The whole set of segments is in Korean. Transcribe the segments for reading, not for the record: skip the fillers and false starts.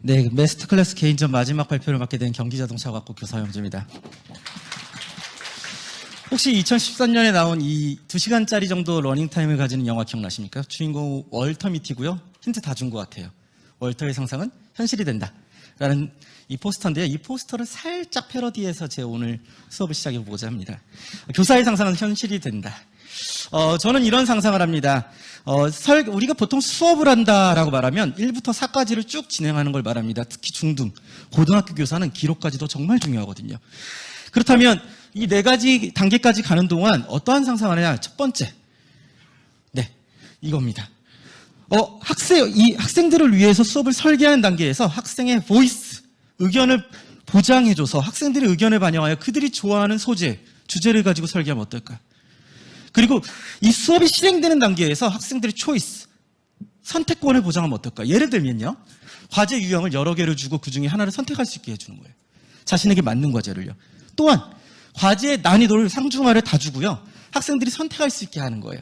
네, 마스터 클래스 개인전 마지막 발표를 맡게 된 경기자동차과학부 교사 영주입니다. 혹시 2013년에 나온 이 2시간짜리 정도 러닝타임을 가지는 영화 기억나십니까? 주인공 월터 미티고요. 힌트 다 준 것 같아요. 월터의 상상은 현실이 된다 라는 이 포스터인데요. 이 포스터를 살짝 패러디해서 제 오늘 수업을 시작해보고자 합니다. 교사의 상상은 현실이 된다. 저는 이런 상상을 합니다. 우리가 보통 수업을 한다라고 말하면 1부터 4까지를 쭉 진행하는 걸 말합니다. 특히 중등, 고등학교 교사는 기록까지도 정말 중요하거든요. 그렇다면 이 4가지 단계까지 가는 동안 어떠한 상상을 하냐? 첫 번째, 네, 이겁니다. 이 학생들을 위해서 수업을 설계하는 단계에서 학생의 보이스, 의견을 보장해줘서 학생들의 의견을 반영하여 그들이 좋아하는 소재, 주제를 가지고 설계하면 어떨까? 그리고 이 수업이 실행되는 단계에서 학생들의 초이스, 선택권을 보장하면 어떨까? 예를 들면요. 과제 유형을 여러 개를 주고 그 중에 하나를 선택할 수 있게 해주는 거예요. 자신에게 맞는 과제를요. 또한 과제의 난이도를 상중하를 다 주고요. 학생들이 선택할 수 있게 하는 거예요.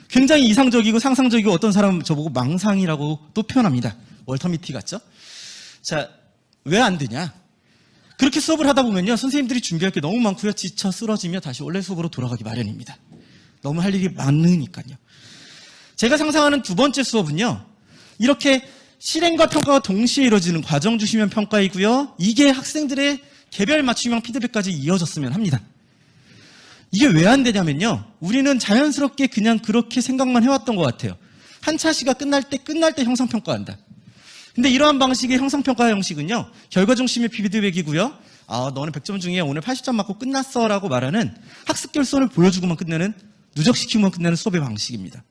굉장히 이상적이고 상상적이고 어떤 사람은 저보고 망상이라고 또 표현합니다. 월터 미티 같죠? 자, 왜 안 되냐? 그렇게 수업을 하다 보면요. 선생님들이 준비할 게 너무 많고요. 지쳐 쓰러지며 다시 원래 수업으로 돌아가기 마련입니다. 너무 할 일이 많으니까요. 제가 상상하는 두 번째 수업은요. 이렇게 실행과 평가가 동시에 이루어지는 과정 주시면 평가이고요. 이게 학생들의 개별 맞춤형 피드백까지 이어졌으면 합니다. 이게 왜 안 되냐면요. 우리는 자연스럽게 그냥 그렇게 생각만 해왔던 것 같아요. 한 차시가 끝날 때 형상평가한다. 근데 이러한 방식의 형상평가 형식은요. 결과 중심의 피드백이고요. 너는 100점 중에 오늘 80점 맞고 끝났어 라고 말하는 학습 결손을 보여주고만 끝내는, 누적시키고만 끝내는 수업의 방식입니다.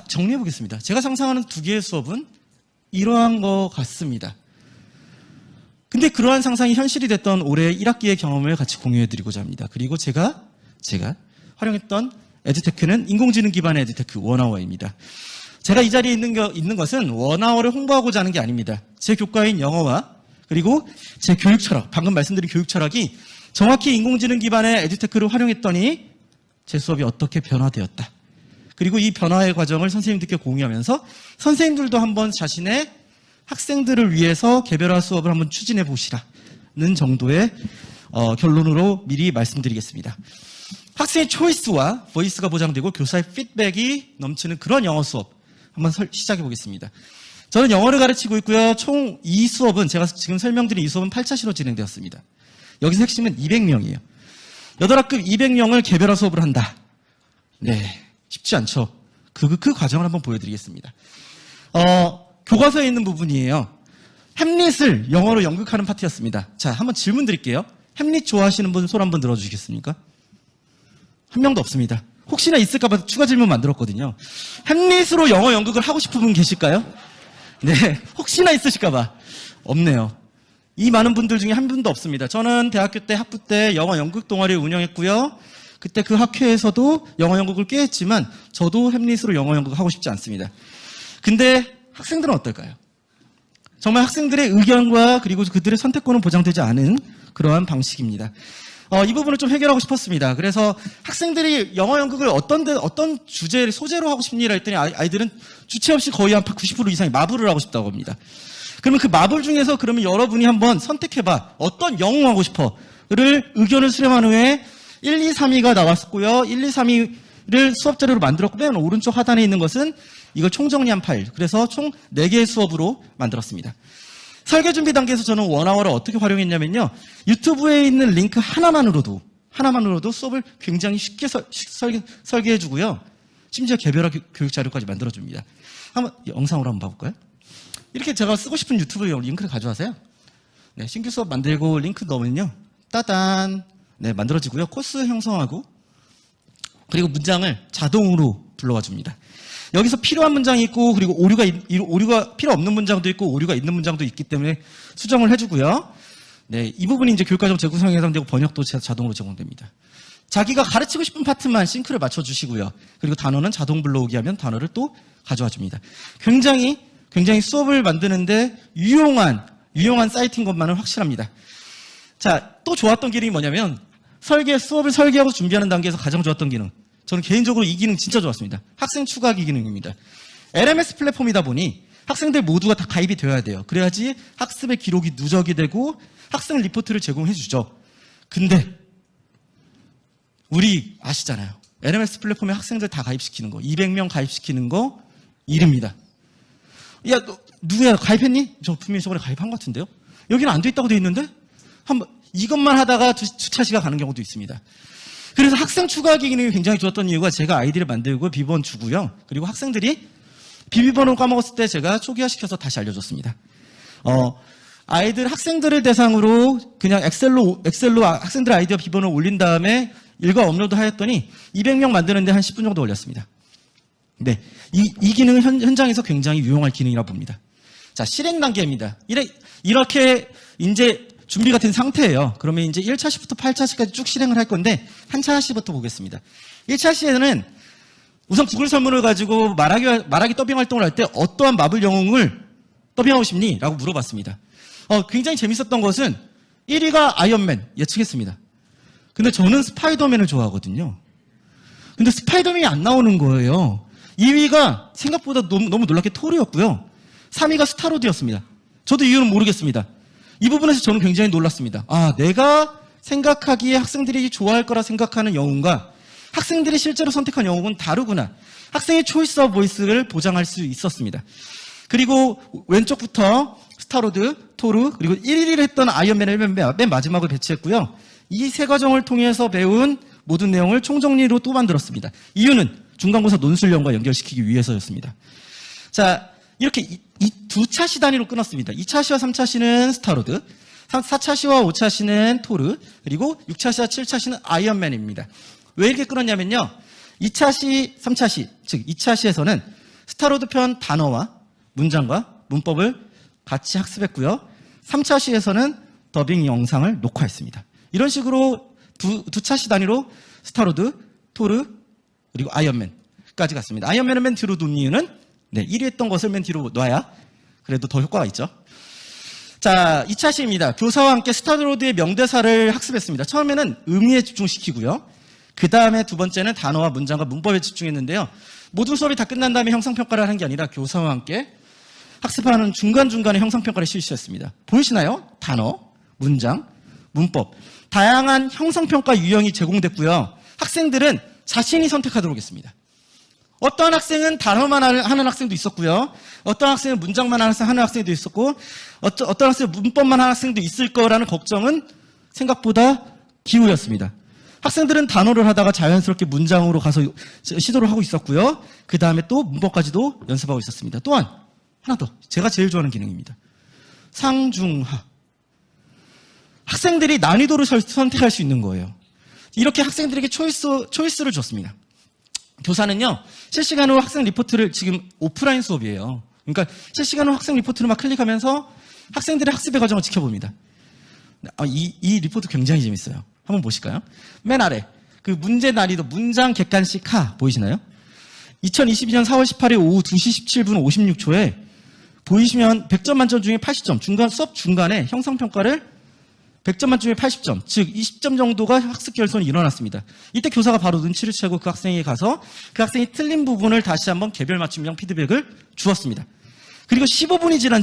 정리해 보겠습니다. 제가 상상하는 2개의 수업은 이러한 것 같습니다. 근데 그러한 상상이 현실이 됐던 올해 1학기의 경험을 같이 공유해 드리고자 합니다. 그리고 제가 활용했던 에듀테크는 인공지능 기반의 에듀테크 원아워입니다. 제가 이 자리에 있는 것은 원아워를 홍보하고자 하는 게 아닙니다. 제 교과인 영어와 그리고 제 교육 철학, 방금 말씀드린 교육 철학이 정확히 인공지능 기반의 에듀테크를 활용했더니 제 수업이 어떻게 변화되었다. 그리고 이 변화의 과정을 선생님들께 공유하면서 선생님들도 한번 자신의 학생들을 위해서 개별화 수업을 한번 추진해 보시라는 정도의 결론으로 미리 말씀드리겠습니다. 학생의 초이스와 보이스가 보장되고 교사의 피드백이 넘치는 그런 영어 수업 한번 시작해 보겠습니다. 저는 영어를 가르치고 있고요. 총 이 수업은 제가 지금 설명드린 이 수업은 8차시로 진행되었습니다. 여기서 핵심은 200명이에요. 8학급 200명을 개별화 수업을 한다. 네, 쉽지 않죠. 그 과정을 한번 보여드리겠습니다. 교과서에 있는 부분이에요. 햄릿을 영어로 연극하는 파트였습니다. 자, 한번 질문 드릴게요. 햄릿 좋아하시는 분 손 한번 들어주시겠습니까? 한 명도 없습니다. 혹시나 있을까봐 추가 질문 만들었거든요. 햄릿으로 영어 연극을 하고 싶은 분 계실까요? 네, 혹시나 있으실까봐. 없네요. 이 많은 분들 중에 한 분도 없습니다. 저는 대학교 때 학부 때 영어 연극 동아리를 운영했고요. 그때 그 학회에서도 영어 연극을 꽤 했지만 저도 햄릿으로 영어 연극을 하고 싶지 않습니다. 근데 학생들은 어떨까요? 정말 학생들의 의견과 그리고 그들의 선택권은 보장되지 않은 그러한 방식입니다. 이 부분을 좀 해결하고 싶었습니다. 그래서 학생들이 영어 연극을 어떤 주제를 소재로 하고 싶니라 했더니 아이들은 주체 없이 거의 한 90% 이상이 마블을 하고 싶다고 합니다. 그러면 그 마블 중에서 그러면 여러분이 한번 선택해봐. 어떤 영웅 하고 싶어?를 의견을 수렴한 후에 1, 2, 3위가 나왔고요. 1, 2, 3위를 수업 자료로 만들었고 맨 오른쪽 하단에 있는 것은 이걸 총정리한 파일. 그래서 총 4개의 수업으로 만들었습니다. 설계 준비 단계에서 저는 원아워를 어떻게 활용했냐면요. 유튜브에 있는 링크 하나만으로도 수업을 굉장히 쉽게 설계해주고요. 심지어 개별화 교육 자료까지 만들어줍니다. 한번 영상으로 한번 봐볼까요? 이렇게 제가 쓰고 싶은 유튜브 링크를 가져와서요. 네, 신규 수업 만들고 링크 넣으면요. 따단. 네, 만들어지고요. 코스 형성하고 그리고 문장을 자동으로 불러와 줍니다. 여기서 필요한 문장이 있고 그리고 오류가 필요 없는 문장도 있고 오류가 있는 문장도 있기 때문에 수정을 해주고요. 네, 이 부분이 이제 교육과정 재구성에 해당되고 번역도 자동으로 제공됩니다. 자기가 가르치고 싶은 파트만 싱크를 맞춰주시고요. 그리고 단어는 자동 불러오기 하면 단어를 또 가져와 줍니다. 굉장히 수업을 만드는데 유용한 사이트인 것만은 확실합니다. 자, 또 좋았던 기능이 뭐냐면 수업을 설계하고 준비하는 단계에서 가장 좋았던 기능. 저는 개인적으로 이 기능 진짜 좋았습니다. 학생 추가하기 기능입니다. LMS 플랫폼이다 보니 학생들 모두가 다 가입이 되어야 돼요. 그래야지 학습의 기록이 누적이 되고 학생 리포트를 제공해 주죠. 근데 우리 아시잖아요. LMS 플랫폼에 학생들 다 가입시키는 거, 200명 가입시키는 거 일입니다. 야, 너 누구야? 가입했니? 저 분명히 저번에 가입한 것 같은데요? 여기는 안 돼 있다고 돼 있는데? 한번 이것만 하다가 주차시가 가는 경우도 있습니다. 그래서 학생 추가 기능이 굉장히 좋았던 이유가 제가 아이디를 만들고 비번 주고요. 그리고 학생들이 비밀번호 까먹었을 때 제가 초기화시켜서 다시 알려줬습니다. 아이들 학생들을 대상으로 그냥 엑셀로 학생들 아이디와 비번을 올린 다음에 일과 업로드 하였더니 200명 만드는데 한 10분 정도 걸렸습니다. 네, 이 기능은 현장에서 굉장히 유용할 기능이라고 봅니다. 자, 실행 단계입니다. 이렇게 이제 준비가 된 상태예요. 그러면 이제 1차 시부터 8차 시까지 쭉 실행을 할 건데 한 차 시부터 보겠습니다. 1차 시에는 우선 구글 설문을 가지고 말하기 더빙 활동을 할 때 어떠한 마블 영웅을 더빙하고 싶니? 라고 물어봤습니다. 굉장히 재밌었던 것은 1위가 아이언맨 예측했습니다. 근데 저는 스파이더맨을 좋아하거든요. 근데 스파이더맨이 안 나오는 거예요. 2위가 생각보다 너무 놀랍게 토르였고요. 3위가 스타로드였습니다. 저도 이유는 모르겠습니다. 이 부분에서 저는 굉장히 놀랐습니다. 내가 생각하기에 학생들이 좋아할 거라 생각하는 영웅과 학생들이 실제로 선택한 영웅은 다르구나. 학생의 초이스 오브 보이스를 보장할 수 있었습니다. 그리고 왼쪽부터 스타로드, 토르, 그리고 1위를 했던 아이언맨을 맨 마지막을 배치했고요. 이 세 과정을 통해서 배운 모든 내용을 총정리로 또 만들었습니다. 이유는 중간고사 논술형과 연결시키기 위해서였습니다. 자, 이렇게 이 두 차 시 단위로 끊었습니다. 2차 시와 3차 시는 스타로드, 4차 시와 5차 시는 토르, 그리고 6차 시와 7차 시는 아이언맨입니다. 왜 이렇게 끊었냐면요. 2차 시, 3차 시, 즉 2차 시에서는 스타로드 편 단어와 문장과 문법을 같이 학습했고요. 3차 시에서는 더빙 영상을 녹화했습니다. 이런 식으로 두 차 시 단위로 스타로드, 토르, 그리고 아이언맨까지 갔습니다. 아이언맨은 맨 뒤로 둔 이유는 1위 했던 것을 맨 뒤로 놔야 그래도 더 효과가 있죠. 자, 2차 시입니다. 교사와 함께 스타로드의 명대사를 학습했습니다. 처음에는 의미에 집중시키고요. 그 다음에 두 번째는 단어와 문장과 문법에 집중했는데요. 모든 수업이 다 끝난 다음에 형상평가를 하는 게 아니라 교사와 함께 학습하는 중간중간에 형상평가를 실시했습니다. 보이시나요? 단어, 문장, 문법. 다양한 형상평가 유형이 제공됐고요. 학생들은 자신이 선택하도록 했습니다. 어떤 학생은 단어만 하는 학생도 있었고요. 어떤 학생은 문장만 하는 학생도 있었고, 어떤 학생은 문법만 하는 학생도 있을 거라는 걱정은 생각보다 기우였습니다. 학생들은 단어를 하다가 자연스럽게 문장으로 가서 시도를 하고 있었고요. 그 다음에 또 문법까지도 연습하고 있었습니다. 또한 하나 더, 제가 제일 좋아하는 기능입니다. 상중하. 학생들이 난이도를 선택할 수 있는 거예요. 이렇게 학생들에게 초이스를 줬습니다. 교사는요, 실시간으로 학생 리포트를, 지금 오프라인 수업이에요. 그러니까 실시간으로 학생 리포트를 막 클릭하면서 학생들의 학습의 과정을 지켜봅니다. 이 리포트 굉장히 재밌어요. 한번 보실까요? 맨 아래, 그 문제 난이도, 문장 객관식 하, 보이시나요? 2022년 4월 18일 오후 2시 17분 56초에 보이시면 100점 만점 중에 80점, 수업 중간에 형상평가를 100점 만점에 80점, 즉 20점 정도가 학습 결손이 일어났습니다. 이때 교사가 바로 눈치를 채고 그 학생에게 가서 그 학생이 틀린 부분을 다시 한번 개별 맞춤형 피드백을 주었습니다. 그리고 15분이 지난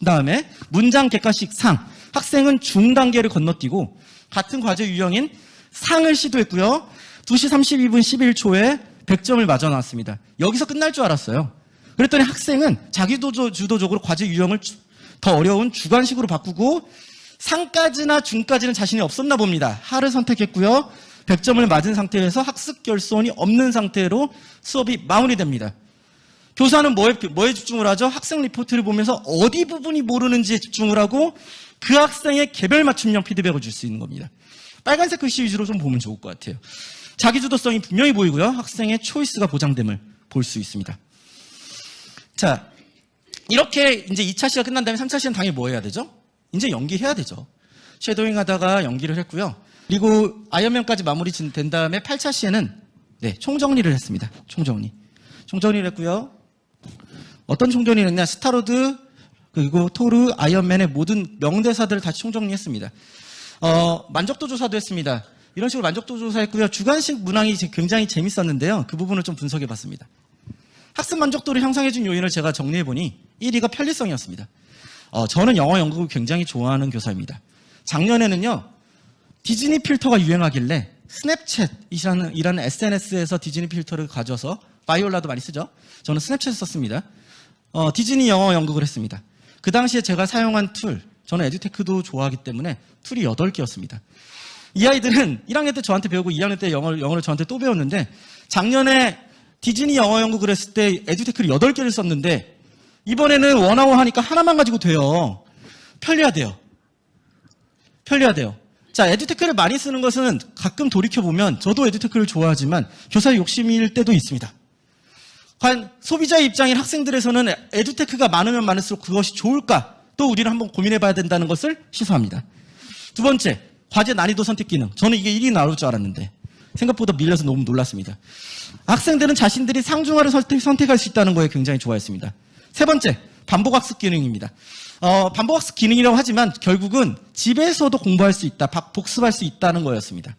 다음에 문장 객관식 상, 학생은 중단계를 건너뛰고 같은 과제 유형인 상을 시도했고요. 2시 32분 11초에 100점을 맞아 나왔습니다. 여기서 끝날 줄 알았어요. 그랬더니 학생은 자기주도적으로 과제 유형을 더 어려운 주관식으로 바꾸고 상까지나 중까지는 자신이 없었나 봅니다. 하를 선택했고요. 100점을 맞은 상태에서 학습 결손이 없는 상태로 수업이 마무리됩니다. 교사는 뭐에 집중을 하죠? 학생 리포트를 보면서 어디 부분이 모르는지에 집중을 하고 그 학생의 개별 맞춤형 피드백을 줄 수 있는 겁니다. 빨간색 글씨 위주로 좀 보면 좋을 것 같아요. 자기주도성이 분명히 보이고요. 학생의 초이스가 보장됨을 볼 수 있습니다. 자, 이렇게 이제 2차 시가 끝난 다음에 3차 시는 당연히 뭐 해야 되죠? 이제 연기해야 되죠. 섀도잉 하다가 연기를 했고요. 그리고 아이언맨까지 마무리된 다음에 8차 시에는 총정리를 했습니다. 총정리를 했고요. 어떤 총정리를 했냐? 스타로드, 그리고 토르, 아이언맨의 모든 명대사들을 다시 총정리했습니다. 만족도 조사도 했습니다. 이런 식으로 만족도 조사했고요. 주관식 문항이 굉장히 재밌었는데요. 그 부분을 좀 분석해 봤습니다. 학습 만족도를 향상해준 요인을 제가 정리해보니 1위가 편리성이었습니다. 저는 영어 연극을 굉장히 좋아하는 교사입니다. 작년에는요, 디즈니 필터가 유행하길래 스냅챗이라는 SNS에서 디즈니 필터를 가져서 바이올라도 많이 쓰죠. 저는 스냅챗을 썼습니다. 디즈니 영어 연극을 했습니다. 그 당시에 제가 사용한 툴, 저는 에듀테크도 좋아하기 때문에 툴이 8개였습니다. 이 아이들은 1학년 때 저한테 배우고 2학년 때 영어를 저한테 또 배웠는데 작년에 디즈니 영어 연극을 했을 때 에듀테크를 8개를 썼는데 이번에는 원아워 하니까 하나만 가지고 돼요. 편리하대요. 자, 에듀테크를 많이 쓰는 것은 가끔 돌이켜보면 저도 에듀테크를 좋아하지만 교사의 욕심일 때도 있습니다. 과연 소비자의 입장인 학생들에서는 에듀테크가 많으면 많을수록 그것이 좋을까? 또 우리는 한번 고민해봐야 된다는 것을 시사합니다. 두 번째, 과제 난이도 선택 기능. 저는 이게 1위 나올 줄 알았는데 생각보다 밀려서 너무 놀랐습니다. 학생들은 자신들이 상중하를 선택할 수 있다는 거에 굉장히 좋아했습니다. 세 번째, 반복학습 기능입니다. 반복학습 기능이라고 하지만 결국은 집에서도 공부할 수 있다, 복습할 수 있다는 거였습니다.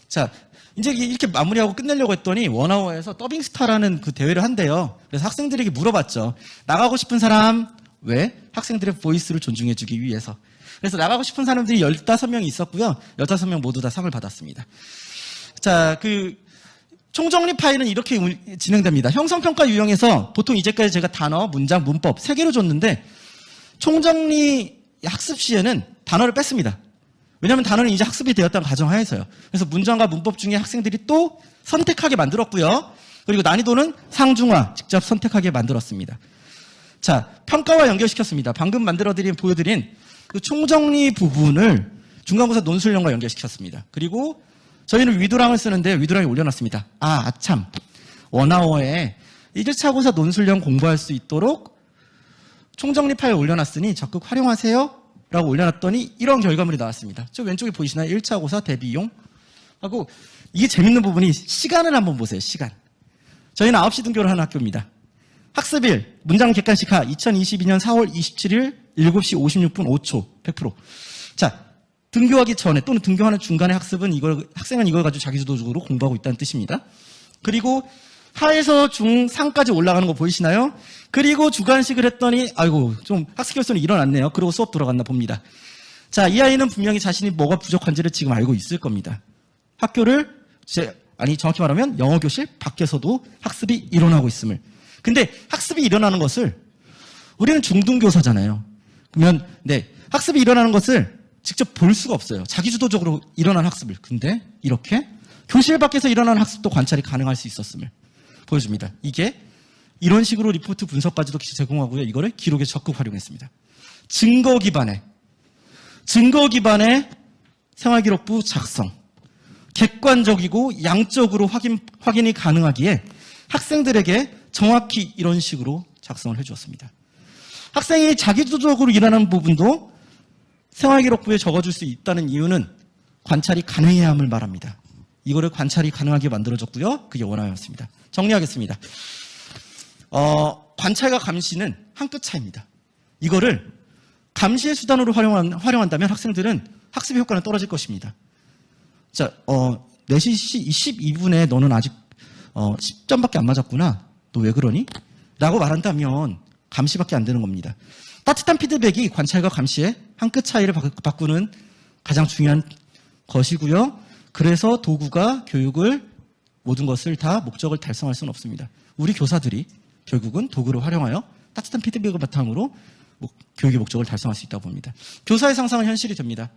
자, 이제 이렇게 마무리하고 끝내려고 했더니 원아워에서 더빙스타라는 그 대회를 한대요. 그래서 학생들에게 물어봤죠. 나가고 싶은 사람, 왜? 학생들의 보이스를 존중해주기 위해서. 그래서 나가고 싶은 사람들이 15명이 있었고요. 15명 모두 다 상을 받았습니다. 자, 총정리 파일은 이렇게 진행됩니다. 형성평가 유형에서 보통 이제까지 제가 단어, 문장, 문법 3개로 줬는데 총정리 학습 시에는 단어를 뺐습니다. 왜냐하면 단어는 이제 학습이 되었다는 가정하에서요. 그래서 문장과 문법 중에 학생들이 또 선택하게 만들었고요. 그리고 난이도는 상중하 직접 선택하게 만들었습니다. 자, 평가와 연결시켰습니다. 방금 보여드린 그 총정리 부분을 중간고사 논술형과 연결시켰습니다. 그리고 저희는 위두랑을 쓰는데 위두랑에 올려놨습니다. 아참, 원아워에 1차 고사 논술형 공부할 수 있도록 총정리 파일 올려놨으니 적극 활용하세요 라고 올려놨더니 이런 결과물이 나왔습니다. 저 왼쪽에 보이시나요? 1차 고사 대비용 하고, 이게 재밌는 부분이 시간을 한번 보세요. 시간. 저희는 9시 등교를 하는 학교입니다. 학습일 문장 객관식하 2022년 4월 27일 7시 56분 5초 100%. 자, 등교하기 전에 또는 등교하는 중간에 학생은 이걸 가지고 자기주도적으로 공부하고 있다는 뜻입니다. 그리고 하에서 중, 상까지 올라가는 거 보이시나요? 그리고 주관식을 했더니 아이고 좀 학습 결손이 일어났네요. 그리고 수업 들어갔나 봅니다. 자, 이 아이는 분명히 자신이 뭐가 부족한지를 지금 알고 있을 겁니다. 정확히 말하면 영어 교실 밖에서도 학습이 일어나고 있음을. 근데 학습이 일어나는 것을 우리는 중등교사잖아요. 그러면 학습이 일어나는 것을 직접 볼 수가 없어요. 자기주도적으로 일어난 학습을. 근데 이렇게 교실 밖에서 일어나는 학습도 관찰이 가능할 수 있었음을 보여줍니다. 이게 이런 식으로 리포트 분석까지도 제공하고요. 이거를 기록에 적극 활용했습니다. 증거 기반의 생활기록부 작성. 객관적이고 양적으로 확인이 가능하기에 학생들에게 정확히 이런 식으로 작성을 해주었습니다. 학생이 자기주도적으로 일하는 부분도 생활기록부에 적어줄 수 있다는 이유는 관찰이 가능해야 함을 말합니다. 이거를 관찰이 가능하게 만들어졌고요. 그게 원화였습니다. 정리하겠습니다. 관찰과 감시는 한 끗 차이입니다. 이거를 감시의 수단으로 활용한다면 학생들은 학습의 효과는 떨어질 것입니다. 자, 4시 12분에 너는 아직 10점밖에 안 맞았구나. 너 왜 그러니? 라고 말한다면 감시밖에 안 되는 겁니다. 따뜻한 피드백이 관찰과 감시의 한 끗 차이를 바꾸는 가장 중요한 것이고요. 그래서 도구가 교육을 모든 것을 다 목적을 달성할 수는 없습니다. 우리 교사들이 결국은 도구를 활용하여 따뜻한 피드백을 바탕으로 교육의 목적을 달성할 수 있다고 봅니다. 교사의 상상은 현실이 됩니다.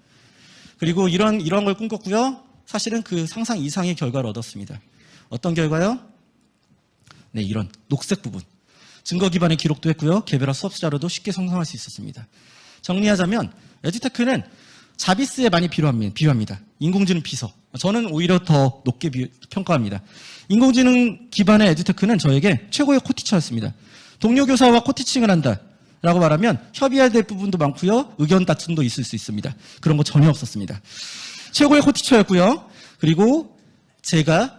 그리고 이런 걸 꿈꿨고요. 사실은 그 상상 이상의 결과를 얻었습니다. 어떤 결과요? 네, 이런 녹색 부분. 증거 기반의 기록도 했고요. 개별화 수업 자료도 쉽게 생성할 수 있었습니다. 정리하자면 에듀테크는 자비스에 많이 비유합니다. 인공지능 비서. 저는 오히려 더 높게 평가합니다. 인공지능 기반의 에듀테크는 저에게 최고의 코티처였습니다. 동료 교사와 코티칭을 한다라고 말하면 협의해야 될 부분도 많고요. 의견 다툼도 있을 수 있습니다. 그런 거 전혀 없었습니다. 최고의 코티처였고요. 그리고 제가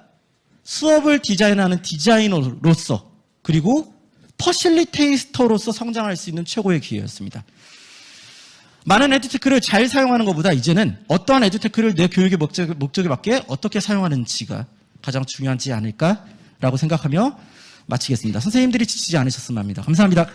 수업을 디자인하는 디자이너로서 그리고 퍼실리테이터로서 성장할 수 있는 최고의 기회였습니다. 많은 에듀테크를 잘 사용하는 것보다 이제는 어떠한 에듀테크를 내 교육의 목적에 맞게 어떻게 사용하는지가 가장 중요하지 않을까라고 생각하며 마치겠습니다. 선생님들이 지치지 않으셨으면 합니다. 감사합니다.